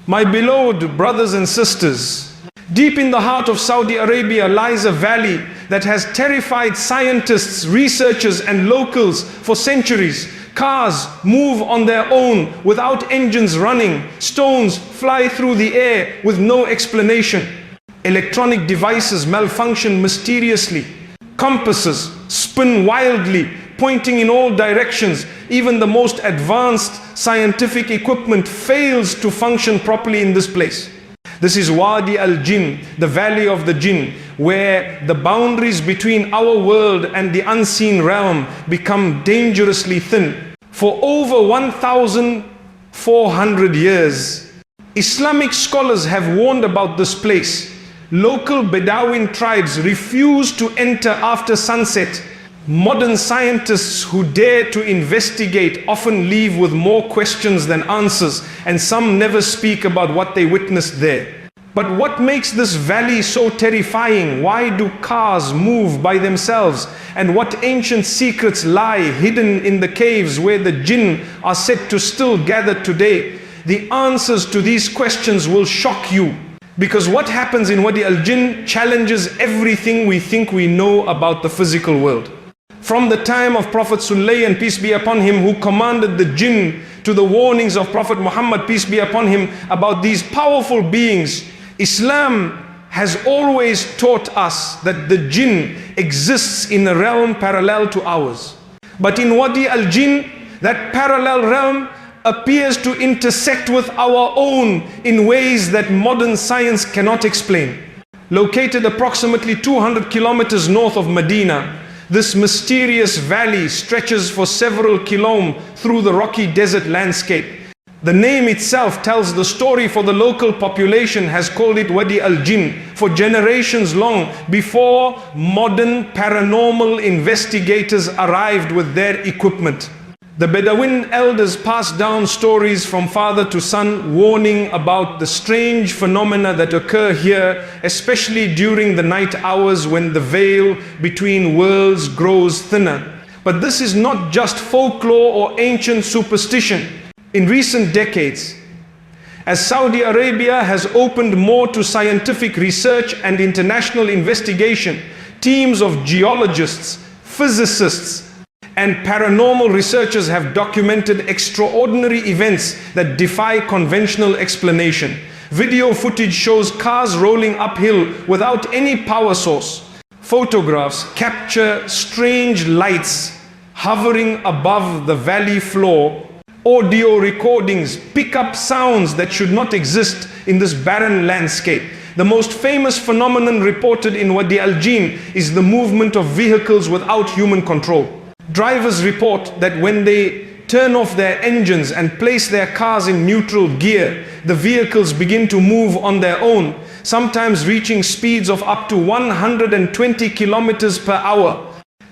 My beloved brothers and sisters, deep in the heart of Saudi Arabia lies a valley that has terrified scientists, researchers and locals for centuries. Cars move on their own without engines running. Stones fly through the air with no explanation. Electronic devices malfunction mysteriously. Compasses spin wildly, pointing in all directions. Even the most advanced scientific equipment fails to function properly in this place. This is Wadi Al-Jinn, the valley of the jinn, where the boundaries between our world and the unseen realm become dangerously thin. For over 1,400 years, Islamic scholars have warned about this place. Local Bedouin tribes refuse to enter after sunset. Modern scientists who dare to investigate often leave with more questions than answers, and some never speak about what they witnessed there. But what makes this valley so terrifying? Why do cars move by themselves? And what ancient secrets lie hidden in the caves where the jinn are said to still gather today? The answers to these questions will shock you, because what happens in Wadi Al-Jinn challenges everything we think we know about the physical world. From the time of Prophet Sulaiman, peace be upon him, who commanded the jinn, to the warnings of Prophet Muhammad, peace be upon him, about these powerful beings, Islam has always taught us that the jinn exists in a realm parallel to ours. But in Wadi Al-Jinn, that parallel realm appears to intersect with our own in ways that modern science cannot explain. Located approximately 200 kilometers north of Medina, this mysterious valley stretches for several kilometers through the rocky desert landscape. The name itself tells the story, for the local population has called it Wadi Al-Jinn for generations long, before modern paranormal investigators arrived with their equipment. The Bedouin elders passed down stories from father to son, warning about the strange phenomena that occur here, especially during the night hours when the veil between worlds grows thinner. But this is not just folklore or ancient superstition. In recent decades, as Saudi Arabia has opened more to scientific research and international investigation, teams of geologists, physicists, and paranormal researchers have documented extraordinary events that defy conventional explanation. Video footage shows cars rolling uphill without any power source. Photographs capture strange lights hovering above the valley floor. Audio recordings pick up sounds that should not exist in this barren landscape. The most famous phenomenon reported in Wadi Al-Jinn is the movement of vehicles without human control. Drivers report that when they turn off their engines and place their cars in neutral gear, the vehicles begin to move on their own, sometimes reaching speeds of up to 120 kilometers per hour.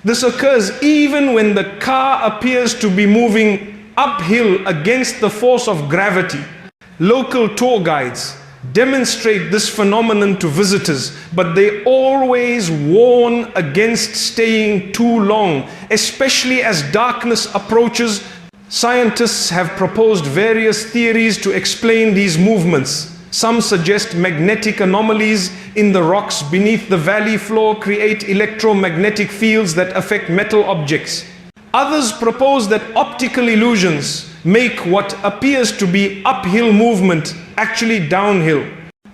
This occurs even when the car appears to be moving uphill against the force of gravity. Local tour guides demonstrate this phenomenon to visitors, but they always warn against staying too long, especially as darkness approaches. Scientists have proposed various theories to explain these movements. Some suggest magnetic anomalies in the rocks beneath the valley floor create electromagnetic fields that affect metal objects. Others propose that optical illusions make what appears to be uphill movement actually downhill.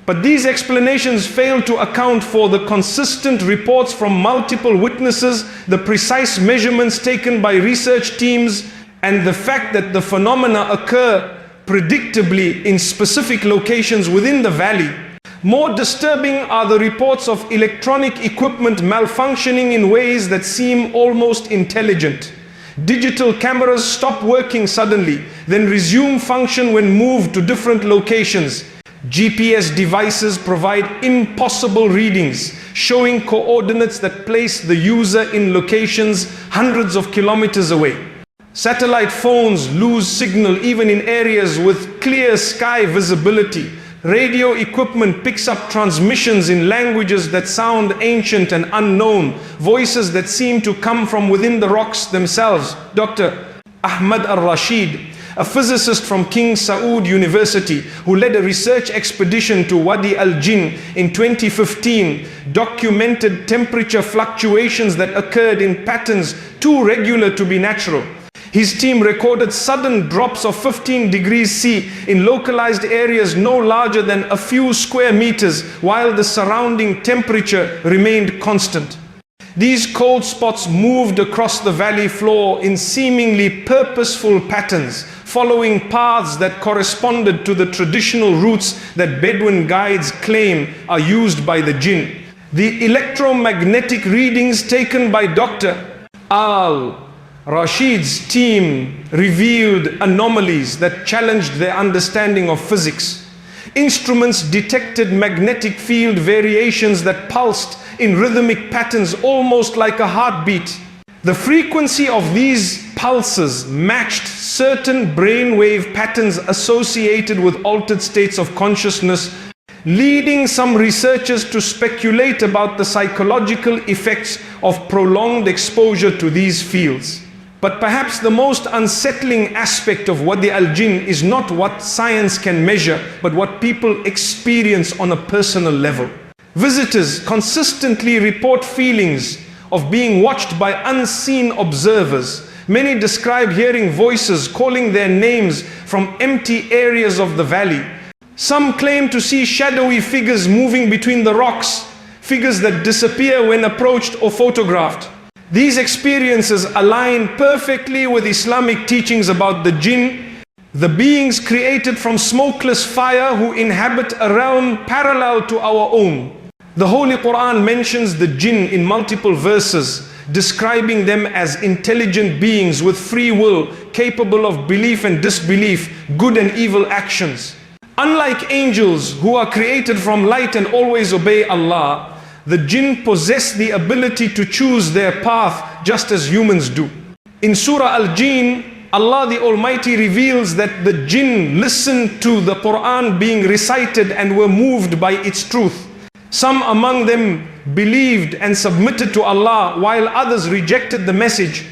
But these explanations fail to account for the consistent reports from multiple witnesses, the precise measurements taken by research teams, and the fact that the phenomena occur predictably in specific locations within the valley. More disturbing are the reports of electronic equipment malfunctioning in ways that seem almost intelligent. Digital cameras stop working suddenly, then resume function when moved to different locations. GPS devices provide impossible readings, showing coordinates that place the user in locations hundreds of kilometers away. Satellite phones lose signal even in areas with clear sky visibility. Radio equipment picks up transmissions in languages that sound ancient and unknown, voices that seem to come from within the rocks themselves. Dr. Ahmad al-Rashid, a physicist from King Saud University who led a research expedition to Wadi Al-Jinn in 2015, documented temperature fluctuations that occurred in patterns too regular to be natural. His team recorded sudden drops of 15 degrees C in localized areas no larger than a few square meters, while the surrounding temperature remained constant. These cold spots moved across the valley floor in seemingly purposeful patterns, following paths that corresponded to the traditional routes that Bedouin guides claim are used by the jinn. The electromagnetic readings taken by Dr. Al-Rashid's team revealed anomalies that challenged their understanding of physics. Instruments detected magnetic field variations that pulsed in rhythmic patterns almost like a heartbeat. The frequency of these pulses matched certain brainwave patterns associated with altered states of consciousness, leading some researchers to speculate about the psychological effects of prolonged exposure to these fields. But perhaps the most unsettling aspect of Wadi Al-Jinn is not what science can measure, but what people experience on a personal level. Visitors consistently report feelings of being watched by unseen observers. Many describe hearing voices calling their names from empty areas of the valley. Some claim to see shadowy figures moving between the rocks, figures that disappear when approached or photographed. These experiences align perfectly with Islamic teachings about the jinn, the beings created from smokeless fire who inhabit a realm parallel to our own. The Holy Quran mentions the jinn in multiple verses, describing them as intelligent beings with free will, capable of belief and disbelief, good and evil actions. Unlike angels who are created from light and always obey Allah, the jinn possess the ability to choose their path just as humans do. In Surah Al-Jinn, Allah the Almighty reveals that the jinn listened to the Quran being recited and were moved by its truth. Some among them believed and submitted to Allah, while others rejected the message.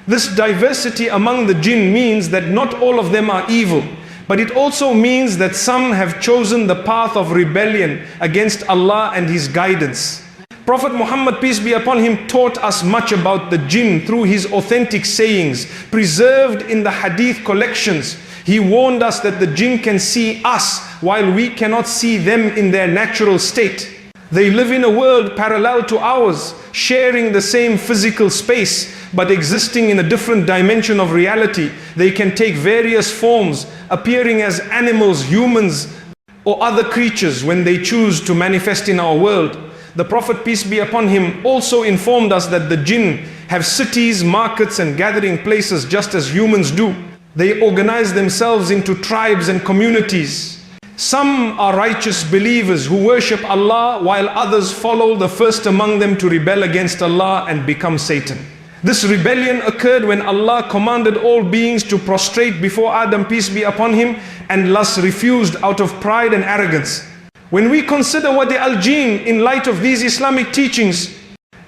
This diversity among the jinn means that not all of them are evil, but it also means that some have chosen the path of rebellion against Allah and His guidance. Prophet Muhammad, peace be upon him, taught us much about the jinn through his authentic sayings, preserved in the hadith collections. He warned us that the jinn can see us while we cannot see them in their natural state. They live in a world parallel to ours, sharing the same physical space, but existing in a different dimension of reality. They can take various forms, appearing as animals, humans, or other creatures when they choose to manifest in our world. The Prophet, peace be upon him, also informed us that the jinn have cities, markets, and gathering places just as humans do. They organize themselves into tribes and communities. Some are righteous believers who worship Allah, while others follow the first among them to rebel against Allah and become Satan. This rebellion occurred when Allah commanded all beings to prostrate before Adam, peace be upon him, and thus refused out of pride and arrogance. When we consider Wadi Al-Jinn in light of these Islamic teachings,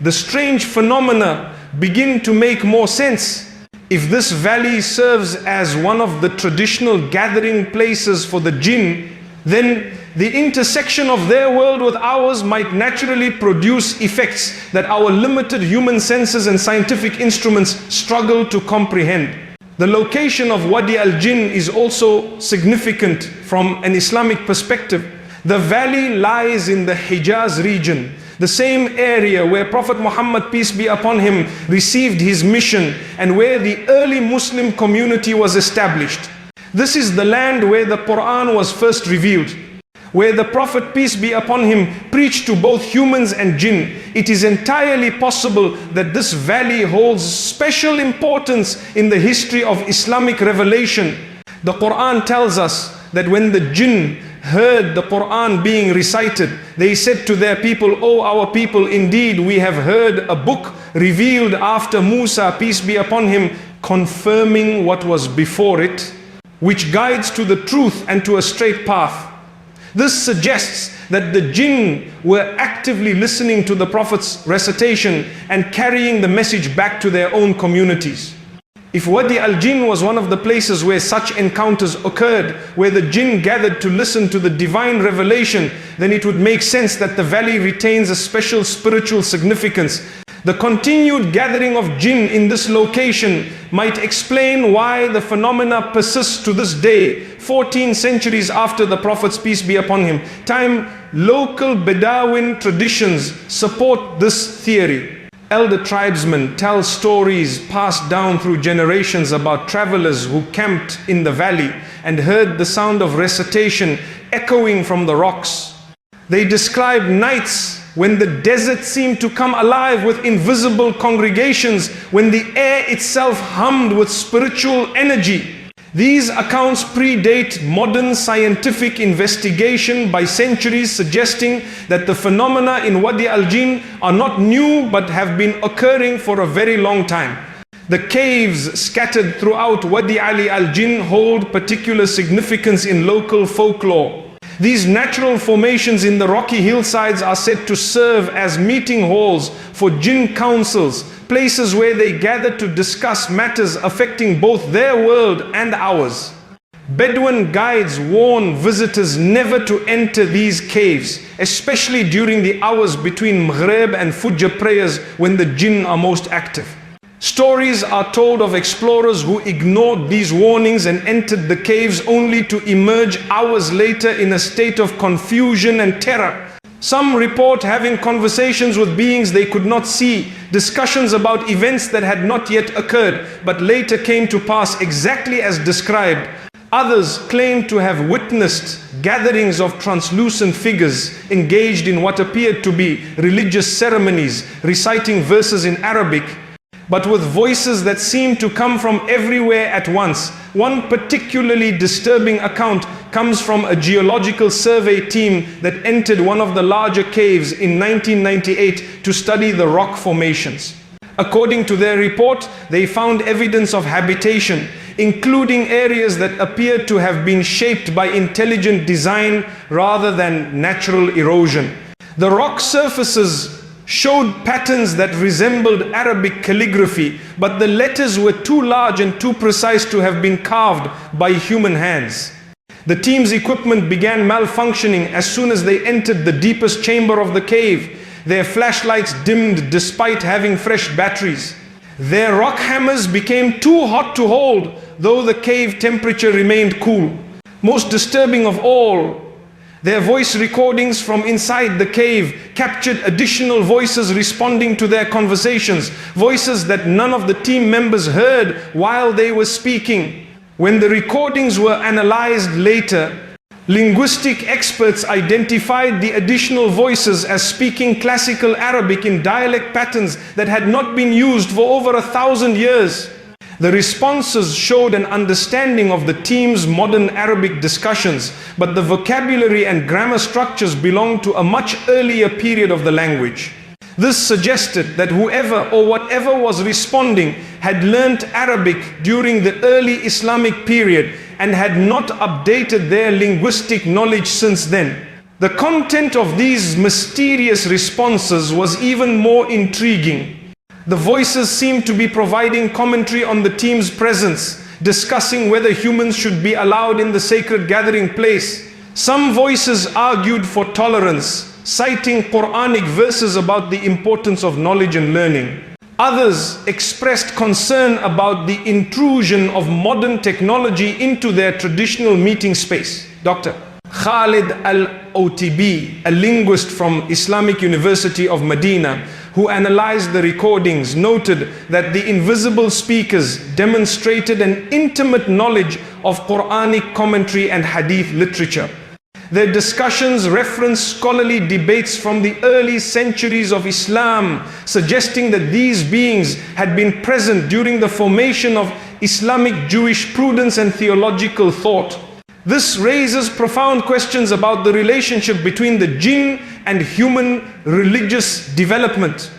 the strange phenomena begin to make more sense. If this valley serves as one of the traditional gathering places for the jinn, then the intersection of their world with ours might naturally produce effects that our limited human senses and scientific instruments struggle to comprehend. The location of Wadi Al-Jinn is also significant from an Islamic perspective. The valley lies in the Hijaz region, the same area where Prophet Muhammad, peace be upon him, received his mission and where the early Muslim community was established. This is the land where the Quran was first revealed, where the Prophet, peace be upon him, preached to both humans and jinn. It is entirely possible that this valley holds special importance in the history of Islamic revelation. The Quran tells us that when the jinn heard the Quran being recited, they said to their people, "O our people, indeed we have heard a book revealed after Musa, peace be upon him, confirming what was before it, which guides to the truth and to a straight path." This suggests that the jinn were actively listening to the Prophet's recitation and carrying the message back to their own communities. If Wadi Al-Jinn was one of the places where such encounters occurred, where the jinn gathered to listen to the divine revelation, then it would make sense that the valley retains a special spiritual significance. The continued gathering of jinn in this location might explain why the phenomena persists to this day, 14 centuries after the Prophet's peace be upon him. Local Bedouin traditions support this theory. Elder tribesmen tell stories passed down through generations about travelers who camped in the valley and heard the sound of recitation echoing from the rocks. They describe nights when the desert seemed to come alive with invisible congregations, when the air itself hummed with spiritual energy. These accounts predate modern scientific investigation by centuries, suggesting that the phenomena in Wadi Al-Jinn are not new but have been occurring for a very long time. The caves scattered throughout Wadi Al-Jinn hold particular significance in local folklore. These natural formations in the rocky hillsides are said to serve as meeting halls for jinn councils, places where they gather to discuss matters affecting both their world and ours. Bedouin guides warn visitors never to enter these caves, especially during the hours between Maghrib and Fajr prayers when the jinn are most active. Stories are told of explorers who ignored these warnings and entered the caves only to emerge hours later in a state of confusion and terror. Some report having conversations with beings they could not see, discussions about events that had not yet occurred but later came to pass exactly as described. Others claim to have witnessed gatherings of translucent figures engaged in what appeared to be religious ceremonies, reciting verses in Arabic, but with voices that seem to come from everywhere at once. One particularly disturbing account comes from a geological survey team that entered one of the larger caves in 1998 to study the rock formations. According to their report, they found evidence of habitation, including areas that appeared to have been shaped by intelligent design rather than natural erosion. The rock surfaces showed patterns that resembled Arabic calligraphy, but the letters were too large and too precise to have been carved by human hands. The team's equipment began malfunctioning as soon as they entered the deepest chamber of the cave. Their flashlights dimmed despite having fresh batteries. Their rock hammers became too hot to hold, though the cave temperature remained cool. Most disturbing of all, their voice recordings from inside the cave captured additional voices responding to their conversations, voices that none of the team members heard while they were speaking. When the recordings were analyzed later, linguistic experts identified the additional voices as speaking classical Arabic in dialect patterns that had not been used for over 1,000 years. The responses showed an understanding of the team's modern Arabic discussions, but the vocabulary and grammar structures belonged to a much earlier period of the language. This suggested that whoever or whatever was responding had learnt Arabic during the early Islamic period and had not updated their linguistic knowledge since then. The content of these mysterious responses was even more intriguing. The voices seemed to be providing commentary on the team's presence, discussing whether humans should be allowed in the sacred gathering place. Some voices argued for tolerance, citing Quranic verses about the importance of knowledge and learning. Others expressed concern about the intrusion of modern technology into their traditional meeting space. Dr. Khalid Al-Otibi, a linguist from Islamic University of Medina, who analyzed the recordings, noted that the invisible speakers demonstrated an intimate knowledge of Quranic commentary and hadith literature. Their discussions referenced scholarly debates from the early centuries of Islam, suggesting that these beings had been present during the formation of Islamic Jewish prudence and theological thought. This raises profound questions about the relationship between the jinn and human religious development.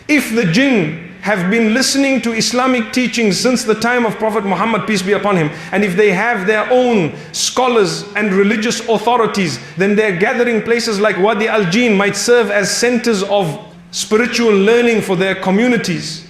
If the jinn have been listening to Islamic teachings since the time of Prophet Muhammad, peace be upon him, and if they have their own scholars and religious authorities, then their gathering places like Wadi Al-Jinn might serve as centers of spiritual learning for their communities.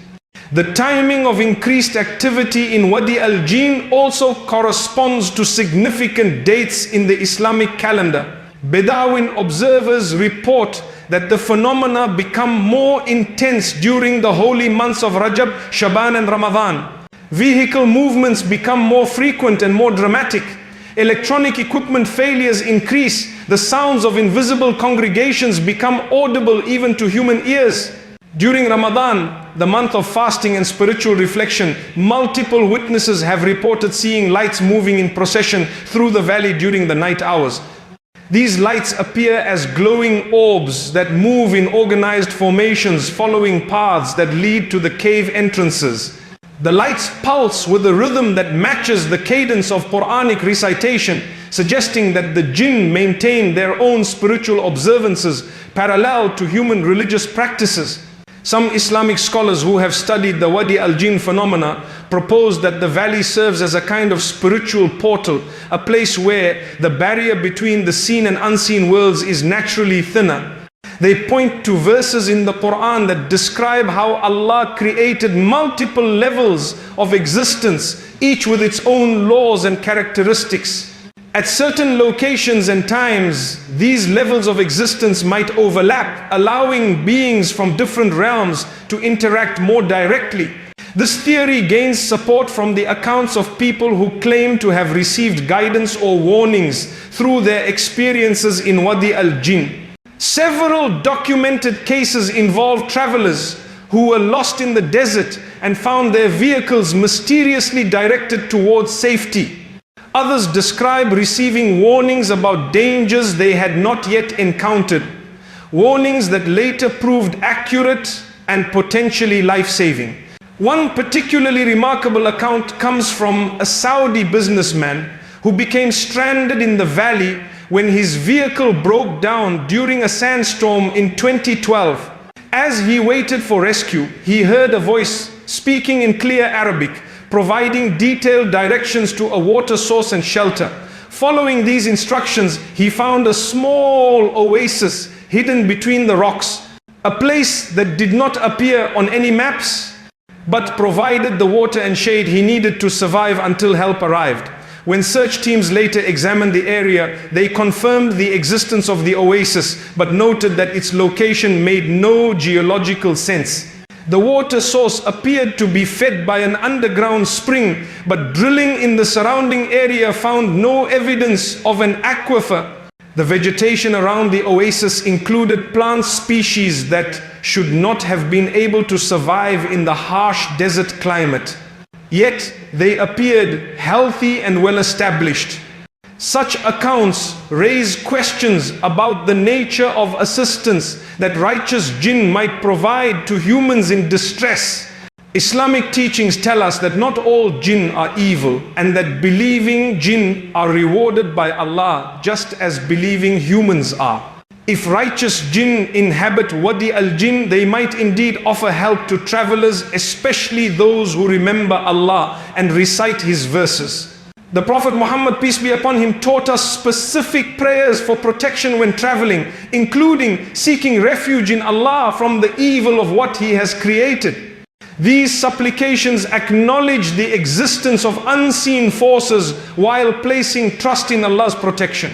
The timing of increased activity in Wadi Al-Jinn also corresponds to significant dates in the Islamic calendar. Bedouin observers report that the phenomena become more intense during the holy months of Rajab, Shaban and Ramadan. Vehicle movements become more frequent and more dramatic. Electronic equipment failures increase. The sounds of invisible congregations become audible even to human ears. During Ramadan, the month of fasting and spiritual reflection, multiple witnesses have reported seeing lights moving in procession through the valley during the night hours. These lights appear as glowing orbs that move in organized formations following paths that lead to the cave entrances. The lights pulse with a rhythm that matches the cadence of Quranic recitation, suggesting that the jinn maintain their own spiritual observances parallel to human religious practices. Some Islamic scholars who have studied the Wadi Al-Jinn phenomena propose that the valley serves as a kind of spiritual portal, a place where the barrier between the seen and unseen worlds is naturally thinner. They point to verses in the Quran that describe how Allah created multiple levels of existence, each with its own laws and characteristics. At certain locations and times, these levels of existence might overlap, allowing beings from different realms to interact more directly. This theory gains support from the accounts of people who claim to have received guidance or warnings through their experiences in Wadi Al-Jinn. Several documented cases involve travelers who were lost in the desert and found their vehicles mysteriously directed towards safety. Others describe receiving warnings about dangers they had not yet encountered, warnings that later proved accurate and potentially life-saving. One particularly remarkable account comes from a Saudi businessman who became stranded in the valley when his vehicle broke down during a sandstorm in 2012. As he waited for rescue, he heard a voice speaking in clear Arabic, providing detailed directions to a water source and shelter. Following these instructions, he found a small oasis hidden between the rocks, a place that did not appear on any maps, but provided the water and shade he needed to survive until help arrived. When search teams later examined the area, they confirmed the existence of the oasis, but noted that its location made no geological sense. The water source appeared to be fed by an underground spring, but drilling in the surrounding area found no evidence of an aquifer. The vegetation around the oasis included plant species that should not have been able to survive in the harsh desert climate. Yet they appeared healthy and well established. Such accounts raise questions about the nature of assistance that righteous jinn might provide to humans in distress. Islamic teachings tell us that not all jinn are evil, and that believing jinn are rewarded by Allah just as believing humans are. If righteous jinn inhabit Wadi Al-Jinn, they might indeed offer help to travelers, especially those who remember Allah and recite His verses. The Prophet Muhammad, peace be upon him, taught us specific prayers for protection when traveling, including seeking refuge in Allah from the evil of what He has created. These supplications acknowledge the existence of unseen forces while placing trust in Allah's protection.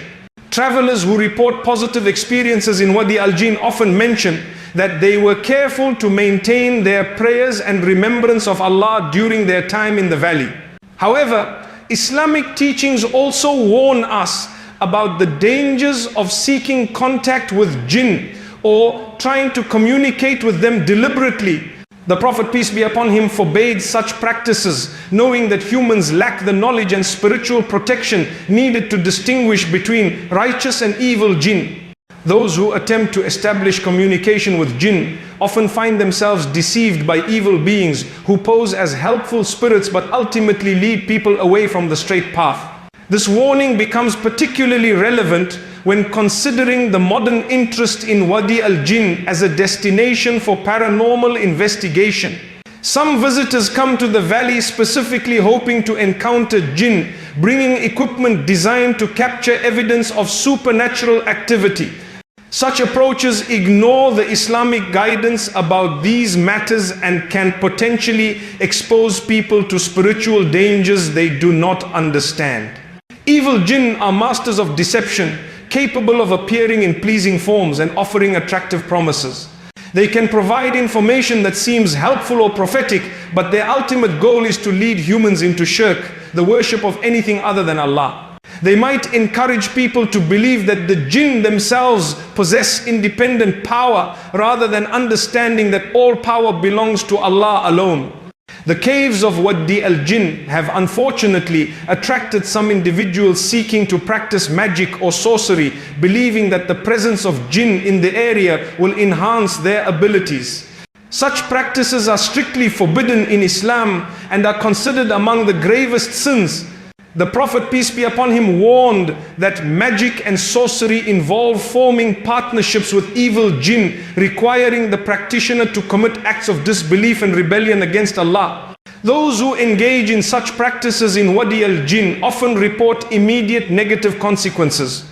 Travelers who report positive experiences in Wadi Al-Jinn often mention that they were careful to maintain their prayers and remembrance of Allah during their time in the valley. However, Islamic teachings also warn us about the dangers of seeking contact with jinn or trying to communicate with them deliberately. The Prophet, peace be upon him, forbade such practices, knowing that humans lack the knowledge and spiritual protection needed to distinguish between righteous and evil jinn. Those who attempt to establish communication with jinn often find themselves deceived by evil beings who pose as helpful spirits but ultimately lead people away from the straight path. This warning becomes particularly relevant when considering the modern interest in Wadi Al-Jinn as a destination for paranormal investigation. Some visitors come to the valley specifically hoping to encounter jinn, bringing equipment designed to capture evidence of supernatural activity. Such approaches ignore the Islamic guidance about these matters and can potentially expose people to spiritual dangers they do not understand. Evil jinn are masters of deception, capable of appearing in pleasing forms and offering attractive promises. They can provide information that seems helpful or prophetic, but their ultimate goal is to lead humans into shirk, the worship of anything other than Allah. They might encourage people to believe that the jinn themselves possess independent power, rather than understanding that all power belongs to Allah alone. The caves of Wadi Al-Jinn have unfortunately attracted some individuals seeking to practice magic or sorcery, believing that the presence of jinn in the area will enhance their abilities. Such practices are strictly forbidden in Islam and are considered among the gravest sins. The Prophet, peace be upon him, warned that magic and sorcery involve forming partnerships with evil jinn, requiring the practitioner to commit acts of disbelief and rebellion against Allah. Those who engage in such practices in Wadi Al-Jinn often report immediate negative consequences.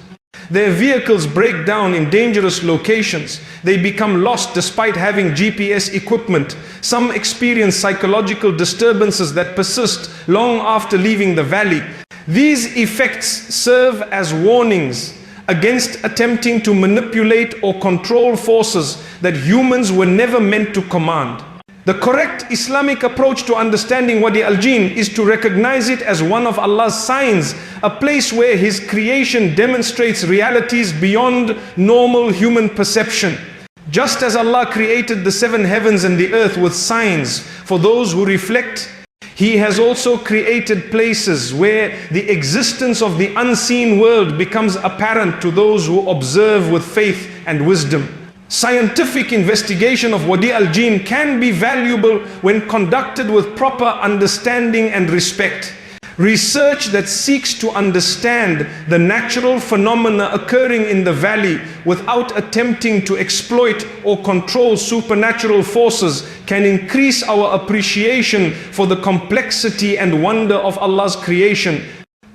Their vehicles break down in dangerous locations. They become lost despite having GPS equipment. Some experience psychological disturbances that persist long after leaving the valley. These effects serve as warnings against attempting to manipulate or control forces that humans were never meant to command. The correct Islamic approach to understanding Wadi Al-Jinn is to recognize it as one of Allah's signs, a place where His creation demonstrates realities beyond normal human perception. Just as Allah created the 7 heavens and the earth with signs for those who reflect, He has also created places where the existence of the unseen world becomes apparent to those who observe with faith and wisdom. Scientific investigation of Wadi Al-Jinn can be valuable when conducted with proper understanding and respect. Research that seeks to understand the natural phenomena occurring in the valley without attempting to exploit or control supernatural forces can increase our appreciation for the complexity and wonder of Allah's creation.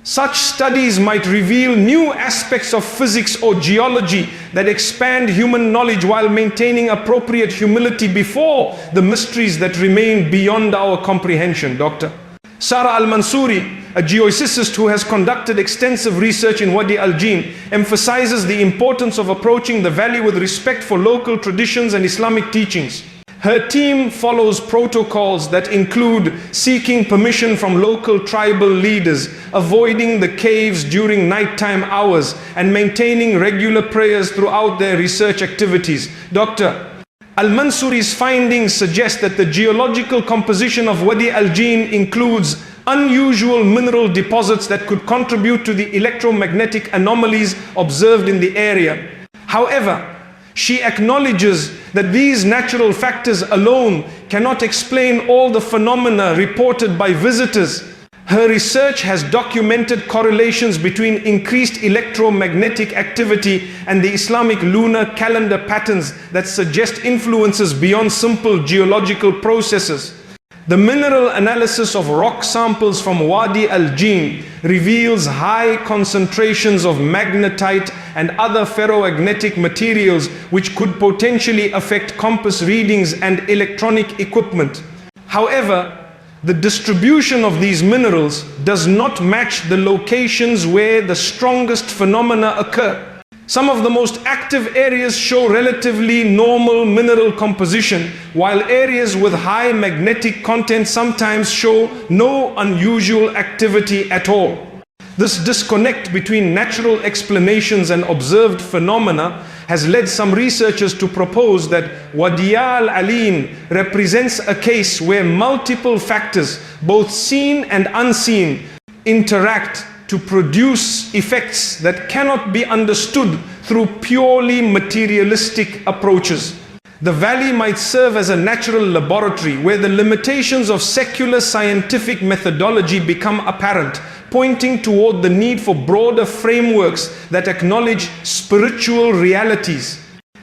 Such studies might reveal new aspects of physics or geology that expand human knowledge while maintaining appropriate humility before the mysteries that remain beyond our comprehension. Dr. Sarah Al-Mansouri, a geophysicist who has conducted extensive research in Wadi Al-Jinn, emphasizes the importance of approaching the valley with respect for local traditions and Islamic teachings. Her team follows protocols that include seeking permission from local tribal leaders, avoiding the caves during nighttime hours, and maintaining regular prayers throughout their research activities. Dr. Al-Mansouri's findings suggest that the geological composition of Wadi Al-Jinn includes unusual mineral deposits that could contribute to the electromagnetic anomalies observed in the area. However, she acknowledges that these natural factors alone cannot explain all the phenomena reported by visitors. Her research has documented correlations between increased electromagnetic activity and the Islamic lunar calendar patterns that suggest influences beyond simple geological processes. The mineral analysis of rock samples from Wadi Al-Jinn reveals high concentrations of magnetite and other ferroagnetic materials which could potentially affect compass readings and electronic equipment. However, the distribution of these minerals does not match the locations where the strongest phenomena occur. Some of the most active areas show relatively normal mineral composition, while areas with high magnetic content sometimes show no unusual activity at all. This disconnect between natural explanations and observed phenomena has led some researchers to propose that Wadi Al-Jinn represents a case where multiple factors, both seen and unseen, interact to produce effects that cannot be understood through purely materialistic approaches. The valley might serve as a natural laboratory where the limitations of secular scientific methodology become apparent, pointing toward the need for broader frameworks that acknowledge spiritual realities.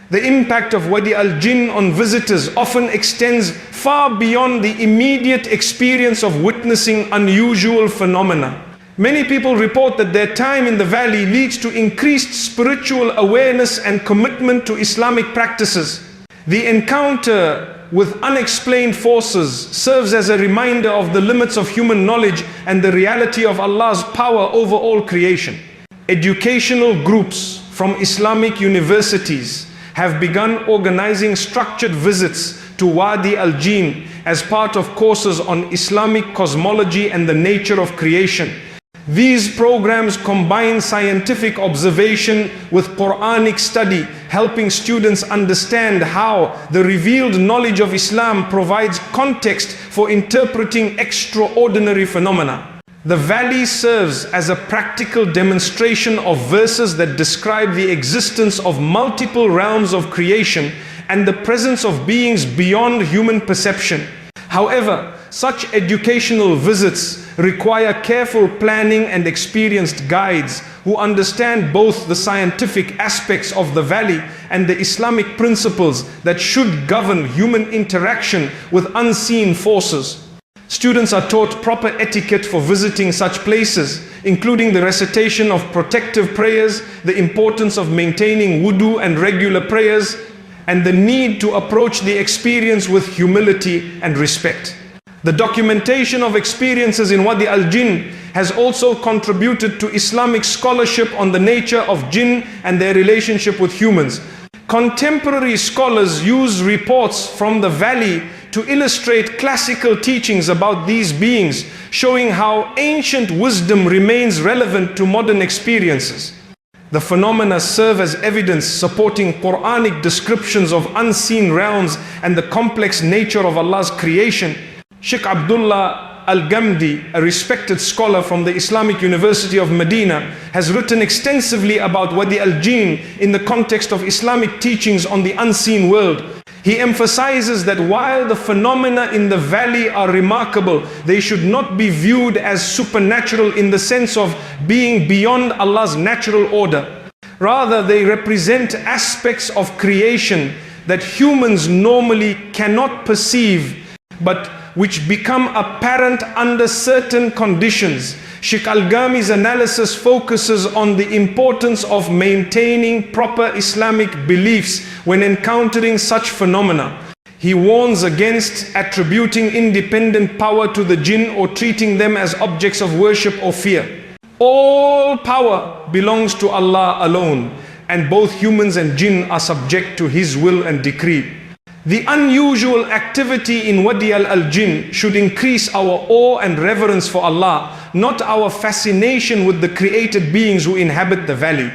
The impact of Wadi Al-Jinn on visitors often extends far beyond the immediate experience of witnessing unusual phenomena. Many people report that their time in the valley leads to increased spiritual awareness and commitment to Islamic practices. The encounter with unexplained forces serves as a reminder of the limits of human knowledge and the reality of Allah's power over all creation. Educational groups from Islamic universities have begun organizing structured visits to Wadi Al-Jinn as part of courses on Islamic cosmology and the nature of creation. These programs combine scientific observation with Quranic study, helping students understand how the revealed knowledge of Islam provides context for interpreting extraordinary phenomena. The valley serves as a practical demonstration of verses that describe the existence of multiple realms of creation and the presence of beings beyond human perception. However, such educational visits require careful planning and experienced guides who understand both the scientific aspects of the valley and the Islamic principles that should govern human interaction with unseen forces. Students are taught proper etiquette for visiting such places, including the recitation of protective prayers, the importance of maintaining wudu and regular prayers, and the need to approach the experience with humility and respect. The documentation of experiences in Wadi Al-Jinn has also contributed to Islamic scholarship on the nature of jinn and their relationship with humans. Contemporary scholars use reports from the valley to illustrate classical teachings about these beings, showing how ancient wisdom remains relevant to modern experiences. The phenomena serve as evidence supporting Quranic descriptions of unseen realms and the complex nature of Allah's creation. Sheikh Abdullah Al-Ghamdi, a respected scholar from the Islamic University of Medina, has written extensively about Wadi Al-Jinn in the context of Islamic teachings on the unseen world. He emphasizes that while the phenomena in the valley are remarkable, they should not be viewed as supernatural in the sense of being beyond Allah's natural order. Rather, they represent aspects of creation that humans normally cannot perceive, but which become apparent under certain conditions. Sheikh Al-Ghami's analysis focuses on the importance of maintaining proper Islamic beliefs when encountering such phenomena. He warns against attributing independent power to the jinn or treating them as objects of worship or fear. All power belongs to Allah alone, and both humans and jinn are subject to His will and decree. The unusual activity in Wadi Al-Jinn should increase our awe and reverence for Allah, not our fascination with the created beings who inhabit the valley.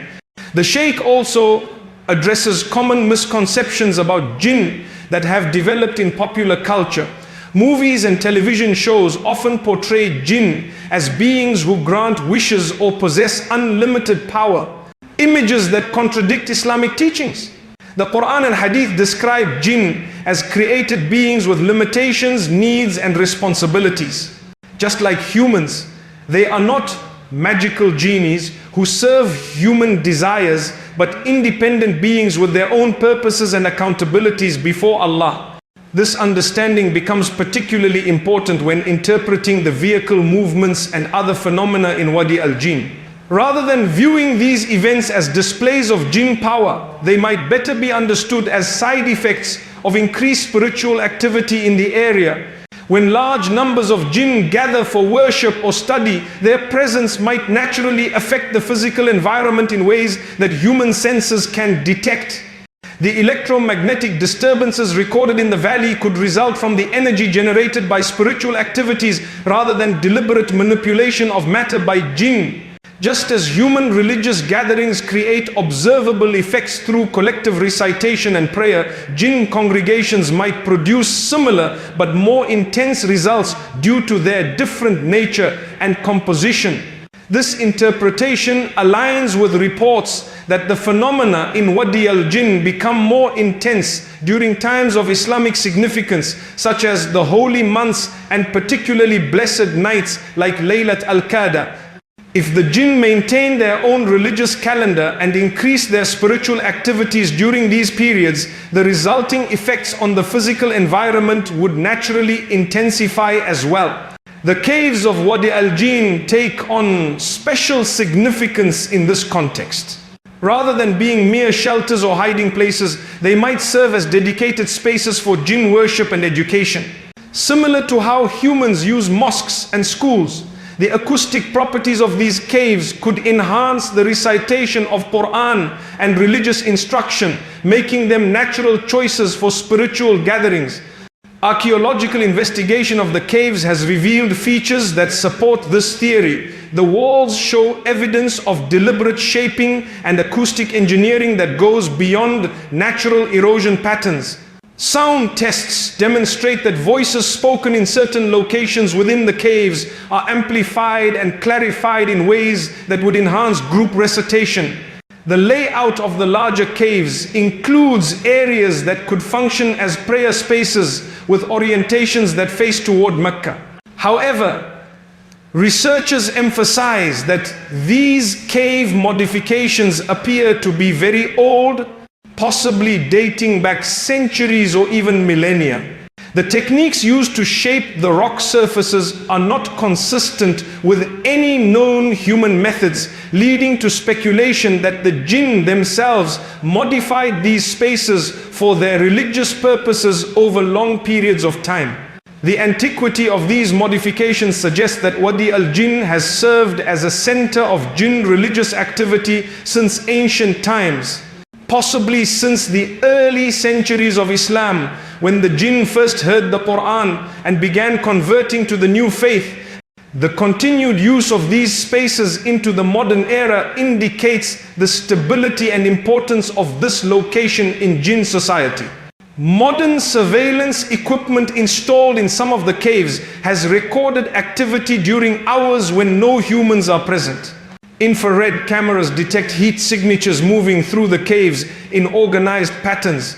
The Shaykh also addresses common misconceptions about jinn that have developed in popular culture. Movies and television shows often portray jinn as beings who grant wishes or possess unlimited power, images that contradict Islamic teachings. The Quran and Hadith describe jinn as created beings with limitations, needs and responsibilities. Just like humans, they are not magical genies who serve human desires, but independent beings with their own purposes and accountabilities before Allah. This understanding becomes particularly important when interpreting the vehicle movements and other phenomena in Wadi Al-Jinn. Rather than viewing these events as displays of jinn power, they might better be understood as side effects of increased spiritual activity in the area. When large numbers of jinn gather for worship or study, their presence might naturally affect the physical environment in ways that human senses can detect. The electromagnetic disturbances recorded in the valley could result from the energy generated by spiritual activities rather than deliberate manipulation of matter by jinn. Just as human religious gatherings create observable effects through collective recitation and prayer, jinn congregations might produce similar but more intense results due to their different nature and composition. This interpretation aligns with reports that the phenomena in Wadi Al-Jinn become more intense during times of Islamic significance, such as the holy months and particularly blessed nights like Laylat al-Qadr. If the jinn maintain their own religious calendar and increase their spiritual activities during these periods, the resulting effects on the physical environment would naturally intensify as well. The caves of Wadi Al-Jinn take on special significance in this context. Rather than being mere shelters or hiding places, they might serve as dedicated spaces for jinn worship and education. Similar to how humans use mosques and schools, the acoustic properties of these caves could enhance the recitation of Quran and religious instruction, making them natural choices for spiritual gatherings. Archaeological investigation of the caves has revealed features that support this theory. The walls show evidence of deliberate shaping and acoustic engineering that goes beyond natural erosion patterns. Sound tests demonstrate that voices spoken in certain locations within the caves are amplified and clarified in ways that would enhance group recitation. The layout of the larger caves includes areas that could function as prayer spaces with orientations that face toward Mecca. However, researchers emphasize that these cave modifications appear to be very old, possibly dating back centuries or even millennia. The techniques used to shape the rock surfaces are not consistent with any known human methods, leading to speculation that the jinn themselves modified these spaces for their religious purposes over long periods of time. The antiquity of these modifications suggests that Wadi Al-Jinn has served as a center of jinn religious activity since ancient times. Possibly since the early centuries of Islam, when the jinn first heard the Quran and began converting to the new faith. The continued use of these spaces into the modern era indicates the stability and importance of this location in jinn society. Modern surveillance equipment installed in some of the caves has recorded activity during hours when no humans are present. Infrared cameras detect heat signatures moving through the caves in organized patterns.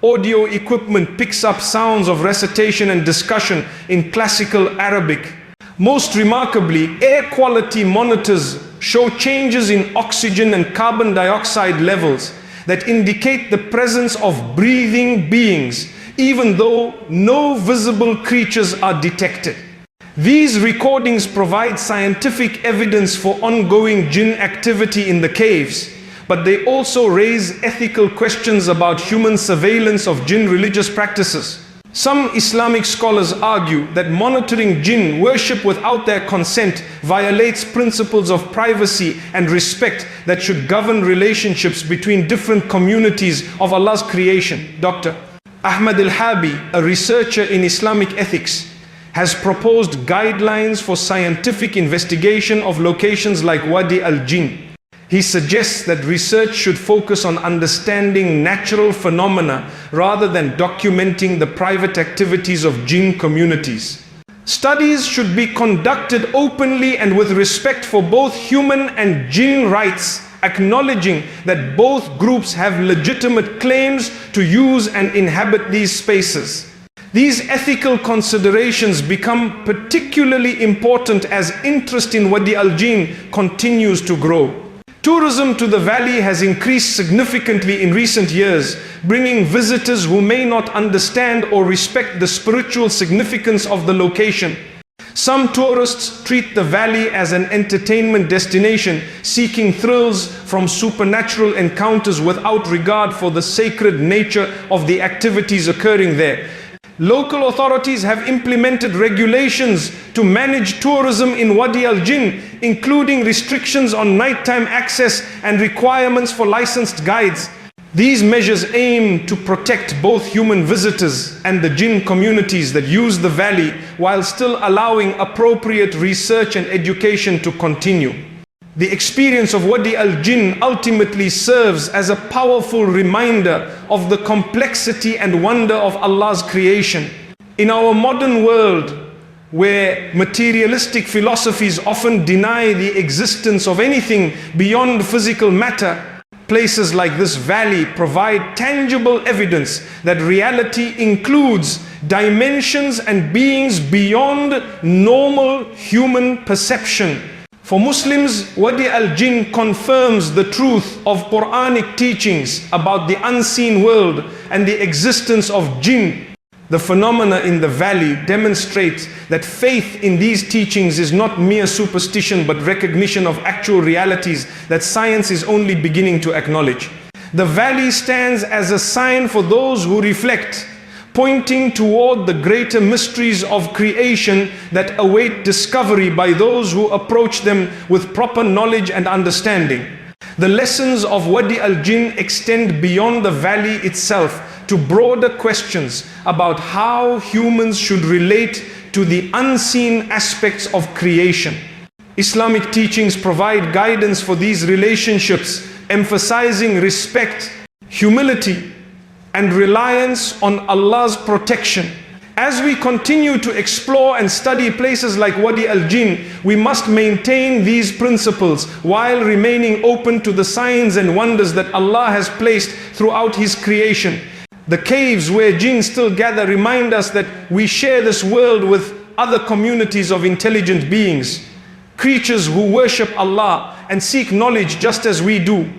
Audio equipment picks up sounds of recitation and discussion in classical Arabic. Most remarkably, air quality monitors show changes in oxygen and carbon dioxide levels that indicate the presence of breathing beings, even though no visible creatures are detected. These recordings provide scientific evidence for ongoing jinn activity in the caves, but they also raise ethical questions about human surveillance of jinn religious practices. Some Islamic scholars argue that monitoring jinn worship without their consent violates principles of privacy and respect that should govern relationships between different communities of Allah's creation. Dr. Ahmad Al-Habi, a researcher in Islamic ethics, has proposed guidelines for scientific investigation of locations like Wadi Al-Jinn. He suggests that research should focus on understanding natural phenomena rather than documenting the private activities of jinn communities. Studies should be conducted openly and with respect for both human and jinn rights, acknowledging that both groups have legitimate claims to use and inhabit these spaces. These ethical considerations become particularly important as interest in Wadi Al-Jinn continues to grow. Tourism to the valley has increased significantly in recent years, bringing visitors who may not understand or respect the spiritual significance of the location. Some tourists treat the valley as an entertainment destination, seeking thrills from supernatural encounters without regard for the sacred nature of the activities occurring there. Local authorities have implemented regulations to manage tourism in Wadi Al-Jinn, including restrictions on nighttime access and requirements for licensed guides. These measures aim to protect both human visitors and the jinn communities that use the valley, while still allowing appropriate research and education to continue. The experience of Wadi Al-Jinn ultimately serves as a powerful reminder of the complexity and wonder of Allah's creation. In our modern world, where materialistic philosophies often deny the existence of anything beyond physical matter, places like this valley provide tangible evidence that reality includes dimensions and beings beyond normal human perception. For Muslims, Wadi Al-Jinn confirms the truth of Quranic teachings about the unseen world and the existence of jinn. The phenomena in the valley demonstrate that faith in these teachings is not mere superstition but recognition of actual realities that science is only beginning to acknowledge. The valley stands as a sign for those who reflect, pointing toward the greater mysteries of creation that await discovery by those who approach them with proper knowledge and understanding. The lessons of Wadi Al-Jinn extend beyond the valley itself to broader questions about how humans should relate to the unseen aspects of creation. Islamic teachings provide guidance for these relationships, emphasizing respect, humility, and reliance on Allah's protection. As we continue to explore and study places like Wadi Al-Jinn, we must maintain these principles while remaining open to the signs and wonders that Allah has placed throughout His creation. The caves where jinn still gather remind us that we share this world with other communities of intelligent beings, creatures who worship Allah and seek knowledge just as we do.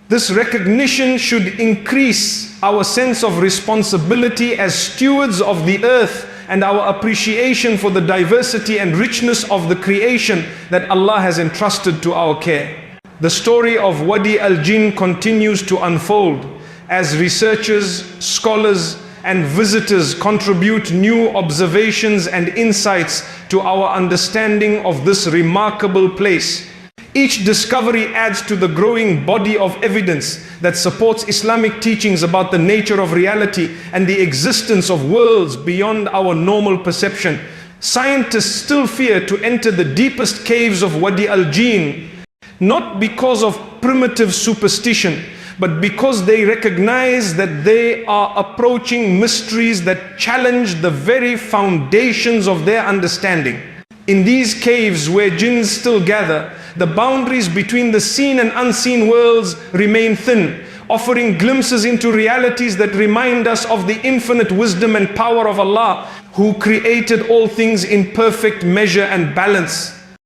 This recognition should increase our sense of responsibility as stewards of the earth and our appreciation for the diversity and richness of the creation that Allah has entrusted to our care. The story of Wadi Al-Jinn continues to unfold as researchers, scholars, and visitors contribute new observations and insights to our understanding of this remarkable place. Each discovery adds to the growing body of evidence that supports Islamic teachings about the nature of reality and the existence of worlds beyond our normal perception. Scientists still fear to enter the deepest caves of Wadi Al-Jinn, not because of primitive superstition, but because they recognize that they are approaching mysteries that challenge the very foundations of their understanding. In these caves where jinns still gather, the boundaries between the seen and unseen worlds remain thin, offering glimpses into realities that remind us of the infinite wisdom and power of Allah, who created all things in perfect measure and balance.